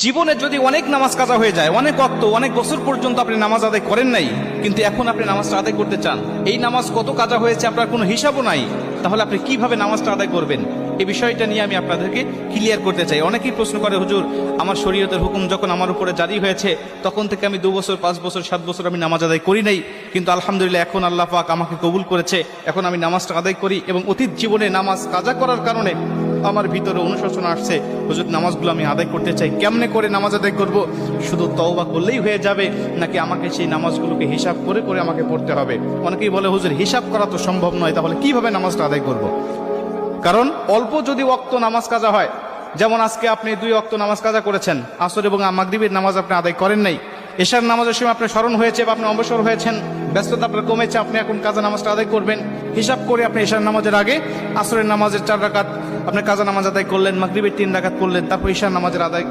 জীবনে যদি অনেক নামাজ কাজা হয়ে যায়, অনেক ওয়াক্ত, অনেক বছর পর্যন্ত আপনি নামাজ আদায় করেন নাই, কিন্তু এখন আপনি নামাজটা আদায় করতে চান, এই নামাজ কত কাজা হয়েছে আপনার কোনো হিসাবও নাই, তাহলে আপনি কিভাবে নামাজটা আদায় করবেন? এই বিষয়টা নিয়ে আমি আপনাদেরকে ক্লিয়ার করতে চাই। অনেকেই প্রশ্ন করে, হুজুর আমার শরীয়তের হুকুম যখন আমার উপরে জারি হয়েছে তখন থেকে আমি 2 বছর 5 বছর 7 বছর আমি নামাজ আদায় করি নাই, কিন্তু আলহামদুলিল্লাহ এখন আল্লাহ পাক আমাকে কবুল করেছে, এখন আমি নামাজটা আদায় করি, এবং অতীত জীবনে নামাজ কাজা করার কারণে আমার ভিতরে অনুশোচনা আসছে, হুজুর নামাজগুলো আমি আদায় করতে চাই, কেমনে করে নামাজ আদায় করব? শুধু তওবা করলেই হয়ে যাবে নাকি আমাকে সেই নামাজগুলোকে হিসাব করে করে আমাকে পড়তে হবে? অনেকেই বলে, হুজুর হিসাব করা তো সম্ভব নয়, তাহলে কিভাবে নামাজটা আদায় করব? কারণ অল্প যদি ওয়াক্ত নামাজ কাজা হয়, যেমন আজকে আপনি 2 ওয়াক্ত নামাজ কাজা করেছেন, আসর এবং মাগরিবের নামাজ আপনি আদায় করেন নাই, এশার নামাজের সময় আপনার স্মরণ হয়েছে বা আপনি অবসর হয়েছেন, ব্যস্ততা আপনার কমেছে, আপনি এখন কাজা নামাজটা আদায় করবেন, হিসাব করে আপনি এশার নামাজের আগে আসরের নামাজের 4 রাকাত আপনি কাজা নামাজ আদায় করলেন, মাগরিবের 3 রাকাত করলেন, তারপর এশার নামাজের আদায়